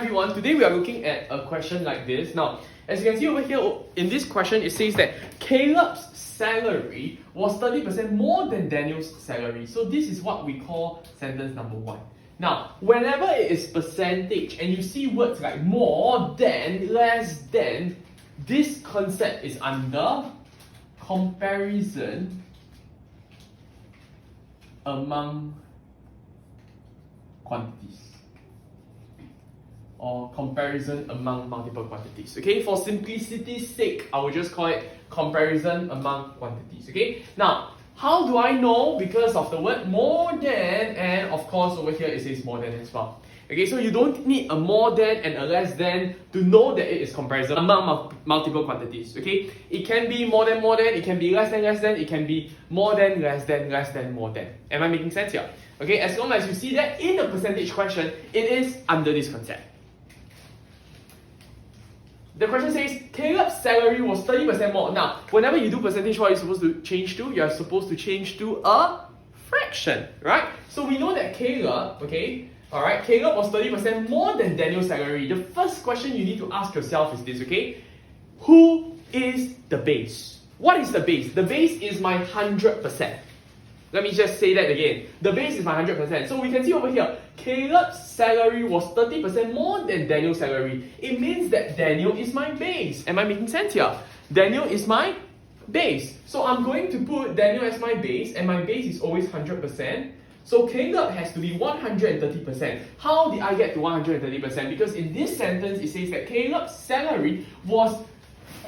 everyone, today we are looking at a question like this. Now, as you can see over here in this question, it says that Caleb's salary was 30% more than Daniel's salary. So this is what we call sentence number 1. Now, whenever it is percentage and you see words like more than, less than, this concept is under comparison among quantities, or comparison among multiple quantities. Okay, for simplicity's sake, I will just call it comparison among quantities. Okay, now how do I know? Because of the word more than, and of course over here it says more than as well. Okay, so you don't need a more than and a less than to know that it is comparison among multiple quantities. Okay, it can be more than, it can be less than, it can be more than, less than, more than. Am I making sense here? Okay, as long as you see that in a percentage question, it is under this concept. The question says, Caleb's salary was 30% more. Now, whenever you do percentage, what are you supposed to change to? You are supposed to change to a fraction, right? So we know that Caleb, okay, alright, Caleb was 30% more than Daniel's salary. The first question you need to ask yourself is this, okay? Who is the base? What is the base? The base is my 100%. Let me just say that again. The base is my 100%. So we can see over here, Caleb's salary was 30% more than Daniel's salary. It means that Daniel is my base. Am I making sense here? Daniel is my base. So I'm going to put Daniel as my base, and my base is always 100%. So Caleb has to be 130%. How did I get to 130%? Because in this sentence, it says that Caleb's salary was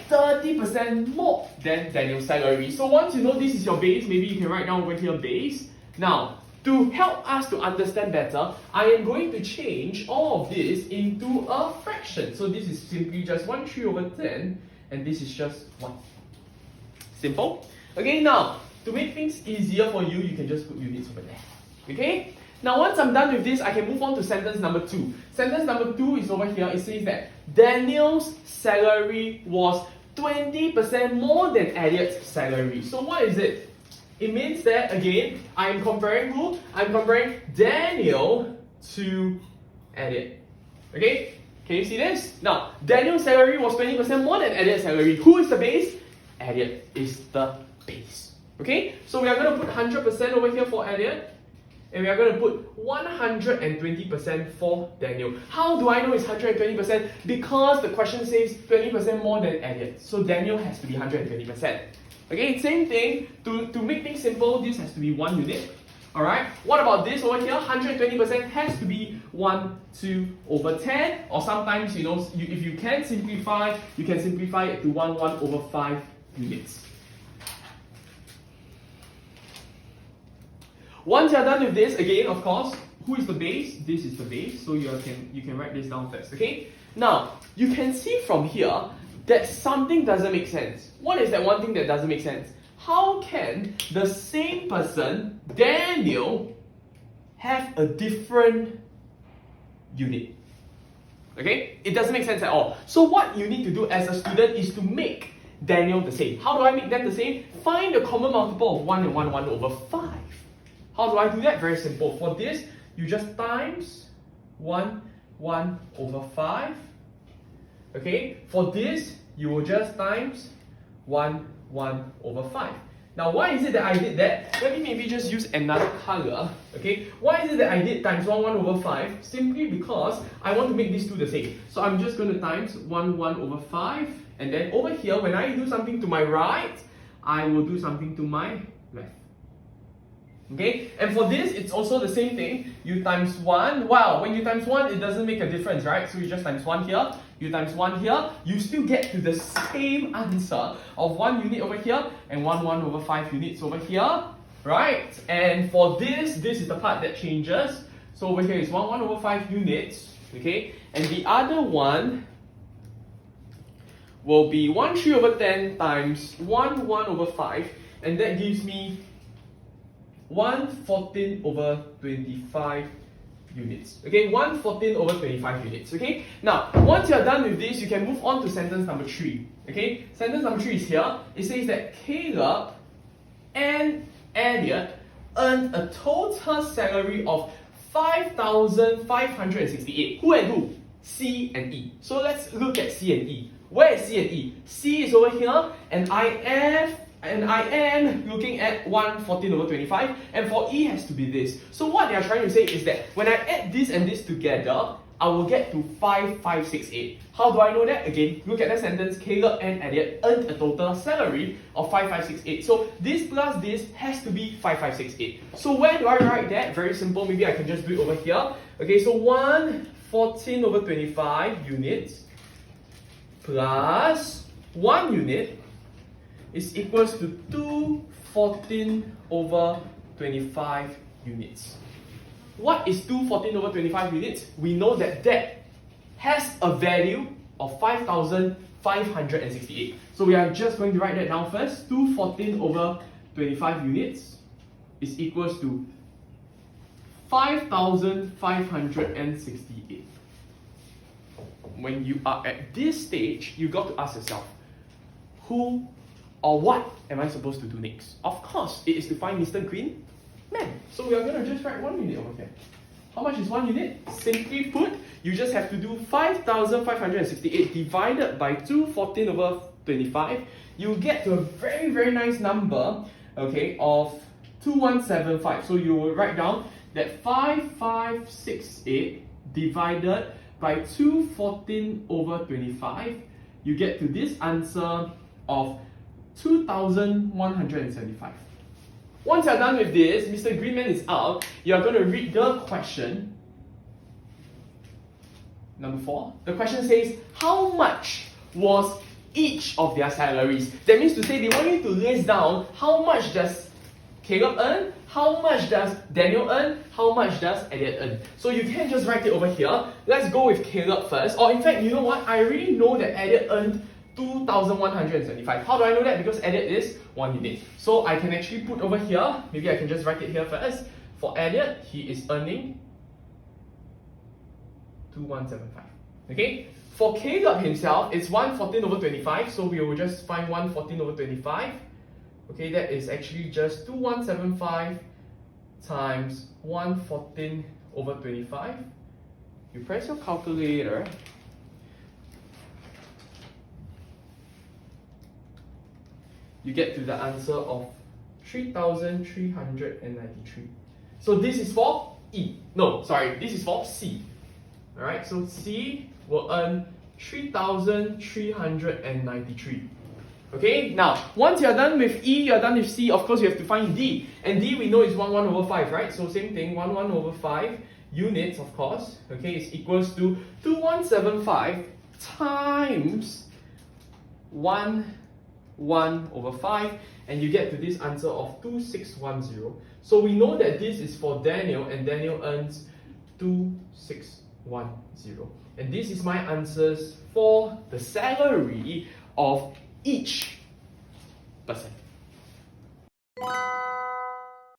30% more than Daniel's salary. So once you know this is your base, maybe you can write down over here base. Now, to help us to understand better, I am going to change all of this into a fraction. So this is simply just 1/3/10, and this is just 1. Simple. Okay, now, to make things easier for you, you can just put units over there. Okay? Now, once I'm done with this, I can move on to sentence number 2. Sentence number 2 is over here. It says that Daniel's salary was 20% more than Elliot's salary. So what is it? It means that, again, I'm comparing who? I'm comparing Daniel to Elliot. Okay? Can you see this? Now, Daniel's salary was 20% more than Elliot's salary. Who is the base? Elliot is the base. Okay? So we are going to put 100% over here for Elliot. And we are going to put 120% for Daniel. How do I know it's 120%? Because the question says 20% more than Elliot. So Daniel has to be 120%. Okay, same thing. To make things simple, this has to be 1 unit. Alright, what about this over here? 120% has to be 1/10. Or sometimes, if you can simplify, you can simplify it to 1/5 units. Once you're done with this, again, of course, who is the base? This is the base, so you can write this down first, okay? Now, you can see from here that something doesn't make sense. What is that one thing that doesn't make sense? How can the same person, Daniel, have a different unit? Okay? It doesn't make sense at all. So what you need to do as a student is to make Daniel the same. How do I make them the same? Find the common multiple of 1 and 1/5. How do I do that? Very simple. For this, you just times 1/5. Okay? For this, you will just times 1/5. Now, why is it that I did that? Let me maybe just use another color. Okay? Why is it that I did times 1/5? Simply because I want to make these two the same. So I'm just going to times 1/5. And then over here, when I do something to my right, I will do something to my left. Okay, and for this, it's also the same thing. You times 1. Wow, when you times 1, it doesn't make a difference, right? So you just times 1 here, you times 1 here, you still get to the same answer of 1 unit over here and 1/5 units over here, right? And for this is the part that changes. So over here is 1/5 units, okay? And the other one will be 1/10 times 1/5, and that gives me 1/14/25 units. Okay, 1/14/25 units. Okay, now once you're done with this, you can move on to sentence number 3. Okay, sentence number 3 is here. It says that Caleb and Elliot earned a total salary of 5,568. Who and who? C and E. So let's look at C and E. Where is C and E? C is over here, and I am looking at 1/14/25, and for E has to be this. So what they are trying to say is that when I add this and this together, I will get to 5568. How do I know that? Again, look at the sentence. Caleb and Elliot earned a total salary of 5568. So this plus this has to be 5568. So where do I write that? Very simple. Maybe I can just do it over here. Okay, so 1/14/25 units plus 1 unit is equals to 2/14/25 units. What is 2/14/25 units? We know that that has a value of 5,568. So we are just going to write that down first. 2/14/25 units is equals to 5,568. When you are at this stage, you got to ask yourself, who or what am I supposed to do next? Of course, it is to find Mr. Green Man. So we are going to just write 1 unit over here. How much is 1 unit? Simply put, you just have to do 5,568 divided by 2/14/25. You get to a very, very nice number, okay, of 2175. So you will write down that 5568 divided by 2/14/25. You get to this answer of 2,175. Once you're done with this, Mr. Greenman is out. You're going to read the question. Number 4. The question says, how much was each of their salaries? That means to say they want you to list down how much does Caleb earn, how much does Daniel earn, how much does Elliot earn. So you can just write it over here. Let's go with Caleb first. Or in fact, you know what? I already know that Elliot earned 2,175. How do I know that? Because Elliot is 1 unit. So I can actually put over here, maybe I can just write it here first. For Elliot, he is earning 2,175. Okay? For Caleb himself, it's 1/14/25, so we will just find 1/14/25. Okay, that is actually just 2,175 times 1/14/25. You press your calculator. You get to the answer of 3,393. So this is for E. No, sorry, this is for C. Alright, so C will earn 3,393. Okay, now once you're done with E, you're done with C, of course you have to find D. And D we know is 1/1/5, right? So same thing, 1/1/5 units, of course, okay, is equals to 2,175 times 1/5, and you get to this answer of 2,610. So we know that this is for Daniel, and Daniel earns 2,610. And this is my answers for the salary of each person.